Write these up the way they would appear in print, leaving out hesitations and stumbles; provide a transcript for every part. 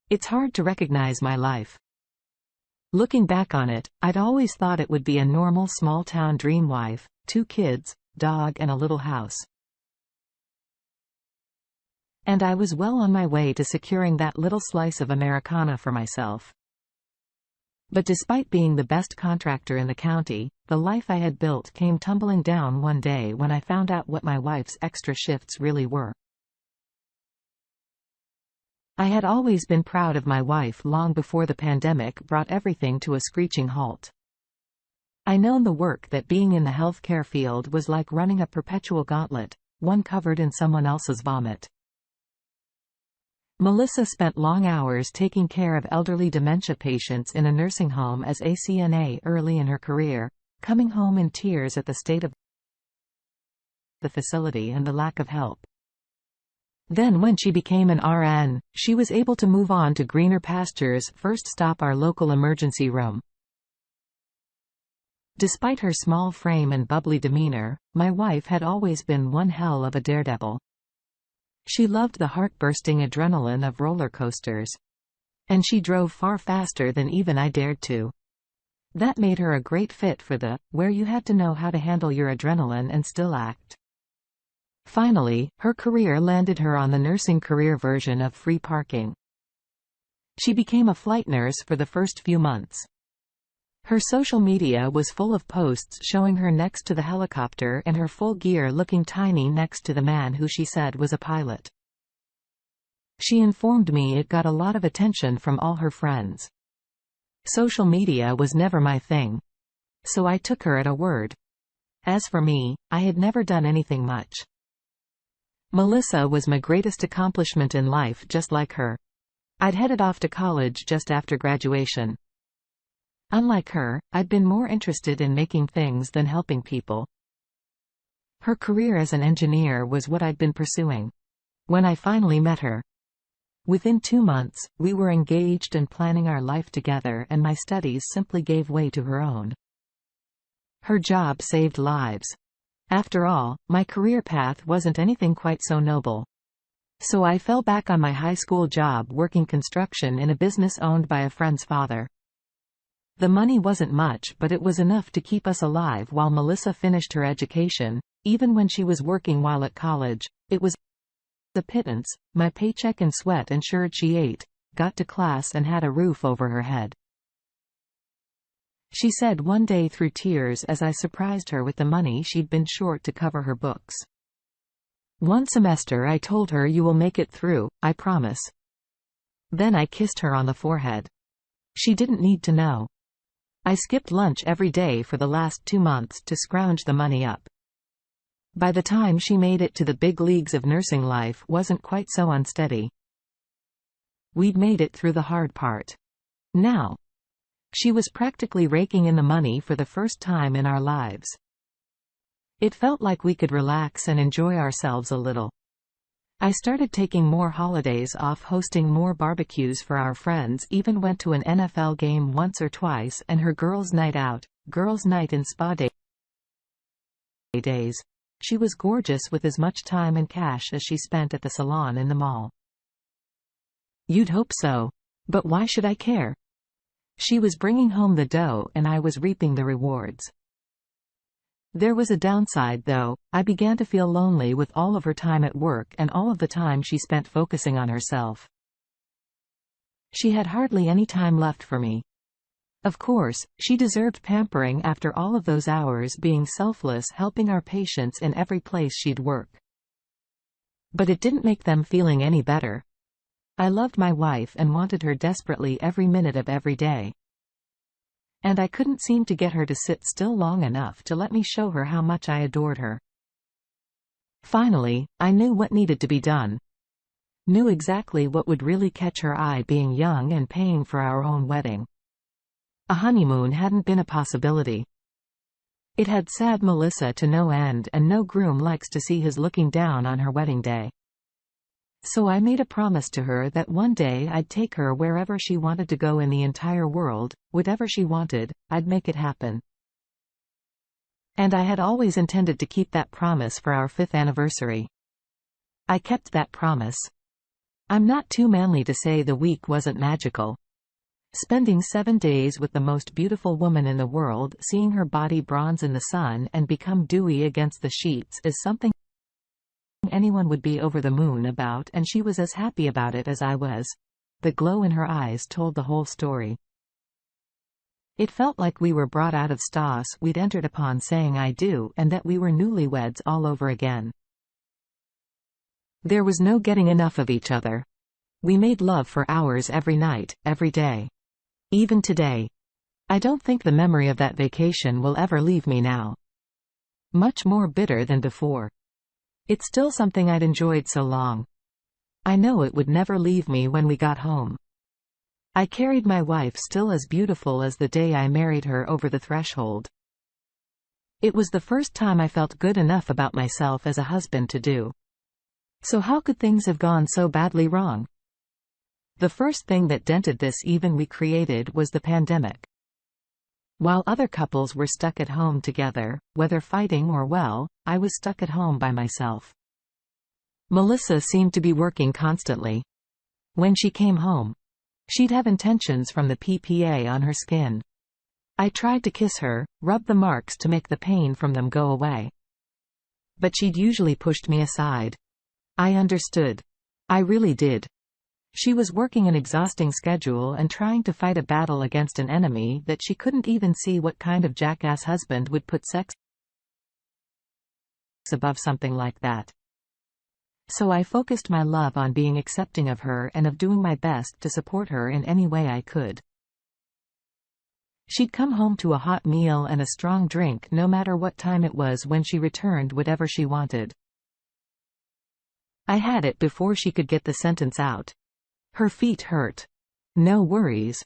It's hard to recognize my life. Looking back on it, I'd always thought it would be a normal small-town dream wife, 2 kids, dog and a little house. And I was well on my way to securing that little slice of Americana for myself. But despite being the best contractor in the county, the life I had built came tumbling down one day when I found out what my wife's extra shifts really were. I had always been proud of my wife long before the pandemic brought everything to a screeching halt. I known the work that being in the healthcare field was like running a perpetual gauntlet, one covered in someone else's vomit. Melissa spent long hours taking care of elderly dementia patients in a nursing home as a CNA early in her career, coming home in tears at the state of the facility and the lack of help. Then when she became an RN, she was able to move on to greener pastures, first stop our local emergency room. Despite her small frame and bubbly demeanor, my wife had always been one hell of a daredevil. She loved the heart-bursting adrenaline of roller coasters. And she drove far faster than even I dared to. That made her a great fit for where you had to know how to handle your adrenaline and still act. Finally, her career landed her on the nursing career version of free parking. She became a flight nurse for the first few months. Her social media was full of posts showing her next to the helicopter and her full gear looking tiny next to the man who she said was a pilot. She informed me it got a lot of attention from all her friends. Social media was never my thing. So I took her at a word. As for me, I had never done anything much. Melissa was my greatest accomplishment in life, just like her. I'd headed off to college just after graduation. Unlike her, I'd been more interested in making things than helping people. Her career as an engineer was what I'd been pursuing. When I finally met her, within 2 months, we were engaged and planning our life together, and my studies simply gave way to her own. Her job saved lives. After all, my career path wasn't anything quite so noble. So I fell back on my high school job working construction in a business owned by a friend's father. The money wasn't much, but it was enough to keep us alive while Melissa finished her education. Even when she was working while at college, it was a pittance. My paycheck and sweat ensured she ate, got to class and had a roof over her head. She said one day through tears as I surprised her with the money she'd been short to cover her books. One semester I told her, "You will make it through, I promise." Then I kissed her on the forehead. She didn't need to know. I skipped lunch every day for the last 2 months to scrounge the money up. By the time she made it to the big leagues of nursing, life wasn't quite so unsteady. We'd made it through the hard part. Now, she was practically raking in the money for the first time in our lives. It felt like we could relax and enjoy ourselves a little. I started taking more holidays off, hosting more barbecues for our friends, even went to an NFL game once or twice, and her girls' night out, girls' night in spa days. She was gorgeous with as much time and cash as she spent at the salon in the mall. You'd hope so. But why should I care? She was bringing home the dough and I was reaping the rewards. There was a downside though. I began to feel lonely with all of her time at work and all of the time she spent focusing on herself. She had hardly any time left for me. Of course, she deserved pampering after all of those hours being selfless, helping our patients in every place she'd work. But it didn't make them feeling any better. I loved my wife and wanted her desperately every minute of every day. And I couldn't seem to get her to sit still long enough to let me show her how much I adored her. Finally, I knew what needed to be done. Knew exactly what would really catch her eye, being young and paying for our own wedding. A honeymoon hadn't been a possibility. It had sad Melissa to no end, and no groom likes to see his looking down on her wedding day. So I made a promise to her that one day I'd take her wherever she wanted to go in the entire world, whatever she wanted, I'd make it happen. And I had always intended to keep that promise for our 5th anniversary. I kept that promise. I'm not too manly to say the week wasn't magical. Spending 7 days with the most beautiful woman in the world, seeing her body bronze in the sun and become dewy against the sheets is something anyone would be over the moon about, and she was as happy about it as I was. The glow in her eyes told the whole story. It felt like we were brought out of stas we'd entered upon saying I do, and that we were newlyweds all over again. There was no getting enough of each other. We made love for hours every night, every day. Even today. I don't think the memory of that vacation will ever leave me now. Much more bitter than before. It's still something I'd enjoyed so long. I know it would never leave me when we got home. I carried my wife still as beautiful as the day I married her over the threshold. It was the first time I felt good enough about myself as a husband to do. So how could things have gone so badly wrong? The first thing that dented this even we created was the pandemic. While other couples were stuck at home together, whether fighting or well, I was stuck at home by myself. Melissa seemed to be working constantly. When she came home, she'd have intentions from the PPA on her skin. I tried to kiss her, rub the marks to make the pain from them go away. But she'd usually pushed me aside. I understood. I really did. She was working an exhausting schedule and trying to fight a battle against an enemy that she couldn't even see. What kind of jackass husband would put sex above something like that? So I focused my love on being accepting of her and of doing my best to support her in any way I could. She'd come home to a hot meal and a strong drink no matter what time it was when she returned whatever she wanted. I had it before she could get the sentence out. Her feet hurt. No worries.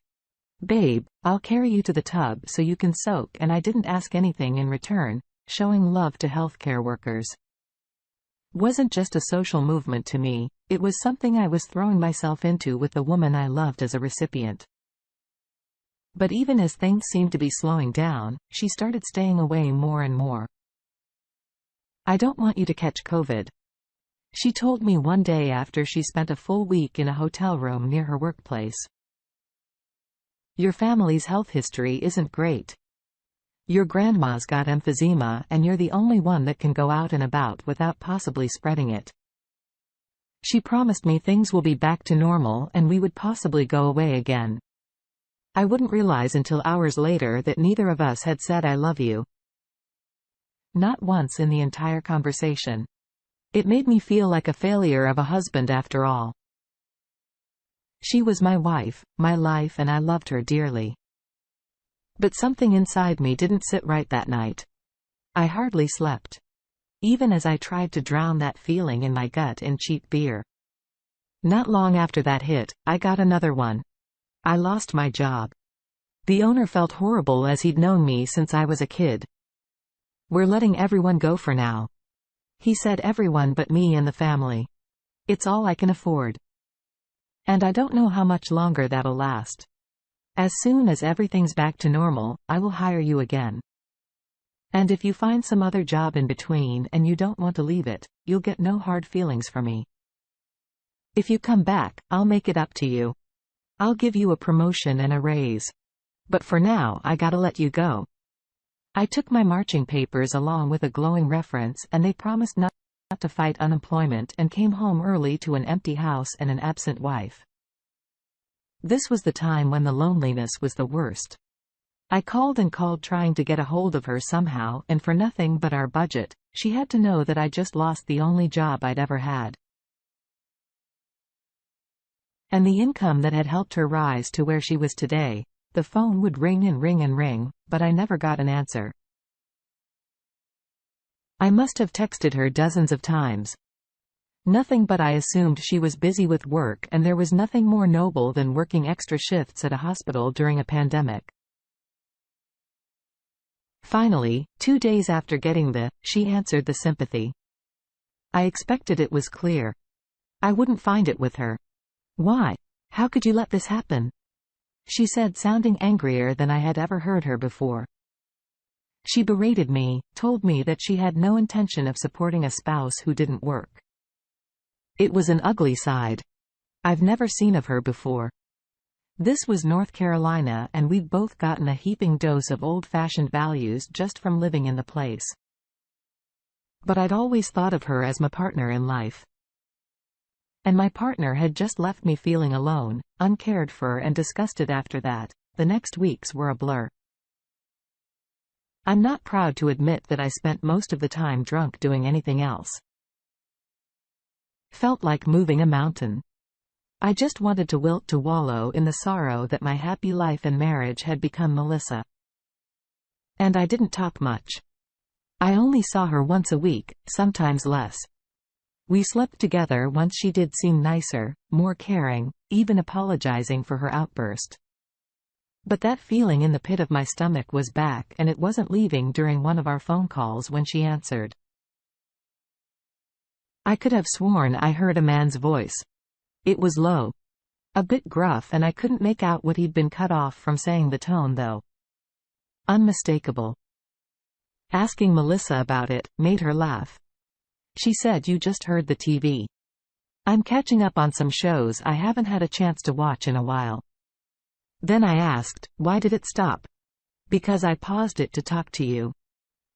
Babe, I'll carry you to the tub so you can soak, and I didn't ask anything in return, showing love to healthcare workers. Wasn't just a social movement to me, it was something I was throwing myself into with the woman I loved as a recipient. But even as things seemed to be slowing down, she started staying away more and more. I don't want you to catch COVID, she told me one day after she spent a full week in a hotel room near her workplace. Your family's health history isn't great. Your grandma's got emphysema, and you're the only one that can go out and about without possibly spreading it. She promised me things will be back to normal and we would possibly go away again. I wouldn't realize until hours later that neither of us had said I love you. Not once in the entire conversation. It made me feel like a failure of a husband after all. She was my wife, my life, and I loved her dearly. But something inside me didn't sit right that night. I hardly slept. Even as I tried to drown that feeling in my gut in cheap beer. Not long after that hit, I got another one. I lost my job. The owner felt horrible as he'd known me since I was a kid. We're letting everyone go for now. He said everyone but me and the family. It's all I can afford. And I don't know how much longer that'll last. As soon as everything's back to normal, I will hire you again. And if you find some other job in between and you don't want to leave it, you'll get no hard feelings from me. If you come back, I'll make it up to you. I'll give you a promotion and a raise. But for now, I gotta let you go. I took my marching papers along with a glowing reference, and they promised not to fight unemployment, and came home early to an empty house and an absent wife. This was the time when the loneliness was the worst. I called and called trying to get a hold of her somehow, and for nothing but our budget, she had to know that I just lost the only job I'd ever had. And the income that had helped her rise to where she was today. The phone would ring and ring and ring, but I never got an answer. I must have texted her dozens of times. Nothing, but I assumed she was busy with work, and there was nothing more noble than working extra shifts at a hospital during a pandemic. Finally, 2 days after getting she answered the sympathy. I expected it was clear. I wouldn't find it with her. Why? How could you let this happen? She said, sounding angrier than I had ever heard her before. She berated me, told me that she had no intention of supporting a spouse who didn't work. It was an ugly side. I've never seen of her before. This was North Carolina, and we'd both gotten a heaping dose of old-fashioned values just from living in the place. But I'd always thought of her as my partner in life. And my partner had just left me feeling alone, uncared for and disgusted after that. The next weeks were a blur. I'm not proud to admit that I spent most of the time drunk doing anything else. Felt like moving a mountain. I just wanted to wilt to wallow in the sorrow that my happy life and marriage had become Melissa. And I didn't talk much. I only saw her once a week, sometimes less. We slept together once. She did seem nicer, more caring, even apologizing for her outburst. But that feeling in the pit of my stomach was back, and it wasn't leaving during one of our phone calls when she answered. I could have sworn I heard a man's voice. It was low. A bit gruff, and I couldn't make out what he'd been cut off from saying. The tone, though, unmistakable. Asking Melissa about it made her laugh. She said, "You just heard the TV. I'm catching up on some shows I haven't had a chance to watch in a while." Then I asked, "Why did it stop?" "Because I paused it to talk to you."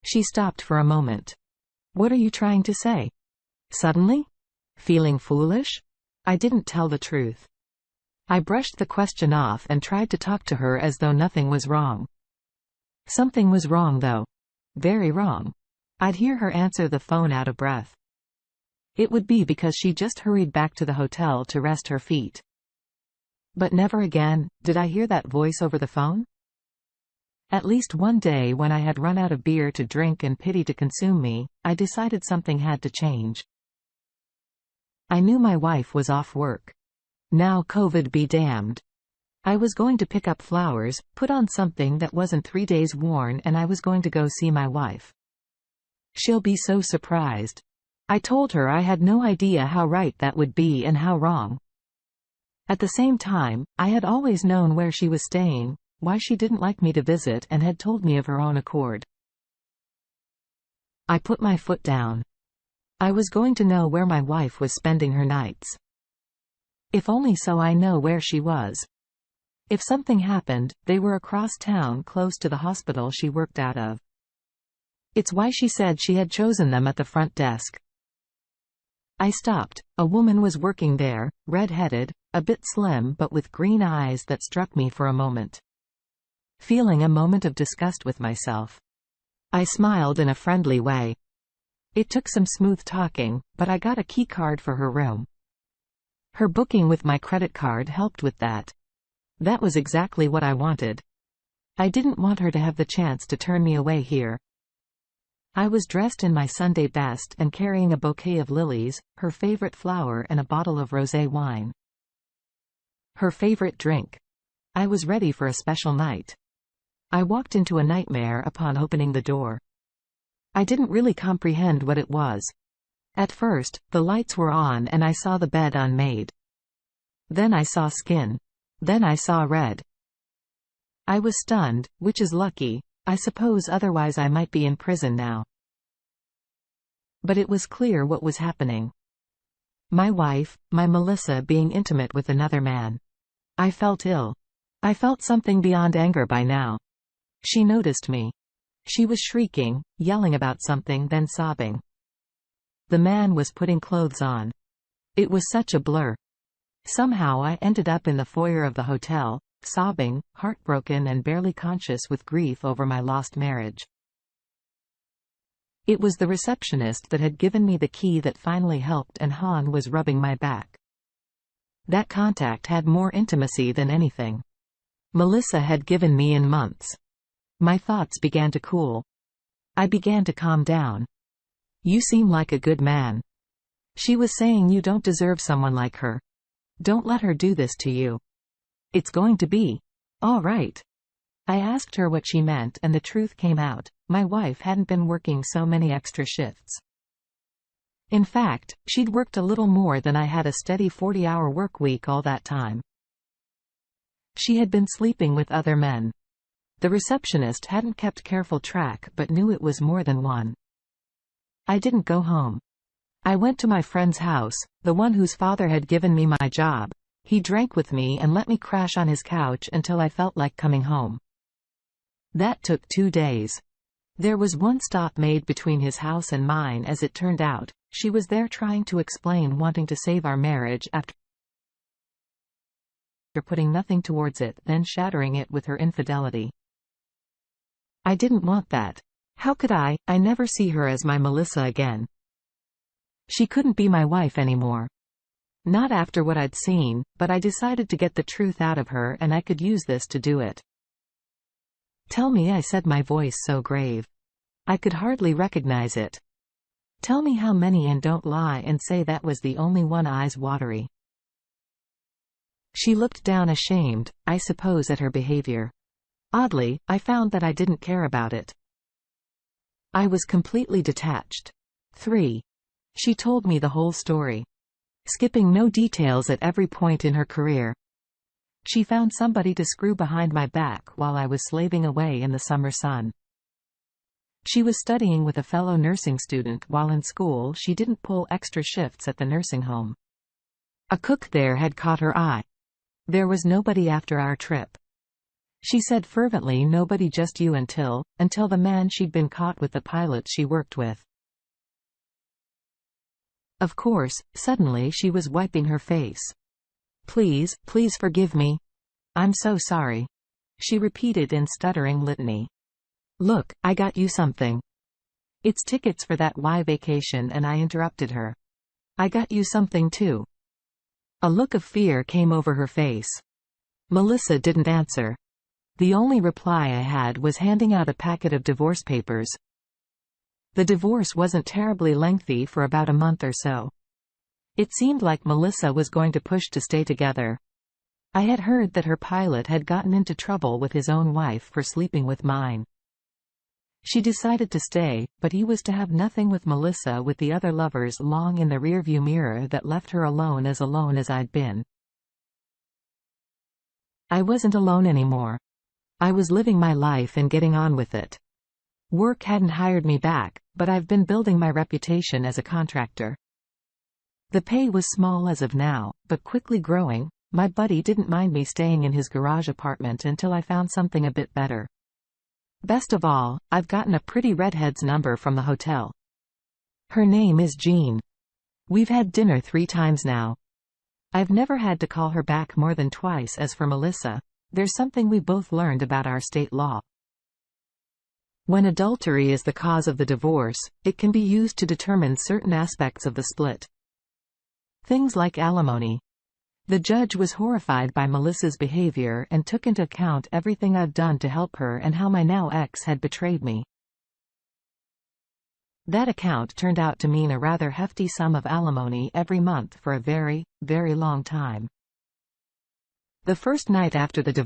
She stopped for a moment. "What are you trying to say?" Suddenly? Feeling foolish? I didn't tell the truth. I brushed the question off and tried to talk to her as though nothing was wrong. Something was wrong, though. Very wrong. I'd hear her answer the phone out of breath. It would be because she just hurried back to the hotel to rest her feet. But never again did I hear that voice over the phone. At least one day, when I had run out of beer to drink and pity to consume me, I decided something had to change. I knew my wife was off work. Now COVID be damned. I was going to pick up flowers, put on something that wasn't 3 days worn, and I was going to go see my wife. She'll be so surprised. I told her I had no idea how right that would be and how wrong. At the same time, I had always known where she was staying, why she didn't like me to visit, and had told me of her own accord. I put my foot down. I was going to know where my wife was spending her nights. If only so I know where she was. If something happened, they were across town, close to the hospital she worked out of. It's why she said she had chosen them at the front desk. I stopped. A woman was working there, red-headed, a bit slim but with green eyes that struck me for a moment. Feeling a moment of disgust with myself, I smiled in a friendly way. It took some smooth talking, but I got a key card for her room. Her booking with my credit card helped with that. That was exactly what I wanted. I didn't want her to have the chance to turn me away here. I was dressed in my Sunday best and carrying a bouquet of lilies, her favorite flower, and a bottle of rosé wine. Her favorite drink. I was ready for a special night. I walked into a nightmare upon opening the door. I didn't really comprehend what it was. At first, the lights were on and I saw the bed unmade. Then I saw skin. Then I saw red. I was stunned, which is lucky, I suppose, otherwise I might be in prison now. But it was clear what was happening. My wife, my Melissa, being intimate with another man. I felt ill. I felt something beyond anger by now. She noticed me. She was shrieking, yelling about something, then sobbing. The man was putting clothes on. It was such a blur. Somehow I ended up in the foyer of the hotel, sobbing, heartbroken and barely conscious with grief over my lost marriage. It was the receptionist that had given me the key that finally helped, and Han was rubbing my back. That contact had more intimacy than anything Melissa had given me in months. My thoughts began to cool. I began to calm down. "You seem like a good man," she was saying. "You don't deserve someone like her. Don't let her do this to you. It's going to be all right." I asked her what she meant, and the truth came out. My wife hadn't been working so many extra shifts. In fact, she'd worked a little more than I had, a steady 40-hour work week all that time. She had been sleeping with other men. The receptionist hadn't kept careful track, but knew it was more than one. I didn't go home. I went to my friend's house, the one whose father had given me my job. He drank with me and let me crash on his couch until I felt like coming home. That took 2 days. There was one stop made between his house and mine. As it turned out, she was there trying to explain wanting to save our marriage after putting nothing towards it, then shattering it with her infidelity. I didn't want that. How could I never see her as my Melissa again. She couldn't be my wife anymore. Not after what I'd seen, but I decided to get the truth out of her, and I could use this to do it. Tell me, I said, my voice so grave. I could hardly recognize it. Tell me how many, and don't lie and say that was the only one. Eyes watery. She looked down, ashamed, I suppose, at her behavior. Oddly, I found that I didn't care about it. I was completely detached. 3. She told me the whole story, skipping no details at every point in her career. She found somebody to screw behind my back while I was slaving away in the summer sun. She was studying with a fellow nursing student while in school. She didn't pull extra shifts at the nursing home. A cook there had caught her eye. There was nobody after our trip. She said fervently, nobody, just you, until the man she'd been caught with, the pilot she worked with. Of course, suddenly she was wiping her face. Please, please forgive me. I'm so sorry, she repeated in stuttering litany. Look, I got you something. It's tickets for that vacation. And I interrupted her. I got you something too. A look of fear came over her face. Melissa didn't answer. The only reply I had was handing out a packet of divorce papers. The divorce wasn't terribly lengthy, for about a month or so. It seemed like Melissa was going to push to stay together. I had heard that her pilot had gotten into trouble with his own wife for sleeping with mine. She decided to stay, but he was to have nothing with Melissa, with the other lovers long in the rearview mirror that left her alone as I'd been. I wasn't alone anymore. I was living my life and getting on with it. Work hadn't hired me back, but I've been building my reputation as a contractor. The pay was small as of now, but quickly growing. My buddy didn't mind me staying in his garage apartment until I found something a bit better. Best of all, I've gotten a pretty redhead's number from the hotel. Her name is Jean. We've had dinner 3 times now. I've never had to call her back more than twice. As for Melissa, there's something we both learned about our state law. When adultery is the cause of the divorce, it can be used to determine certain aspects of the split. Things like alimony. The judge was horrified by Melissa's behavior and took into account everything I've done to help her and how my now ex had betrayed me. That account turned out to mean a rather hefty sum of alimony every month for a very, very long time. The first night after the divorce,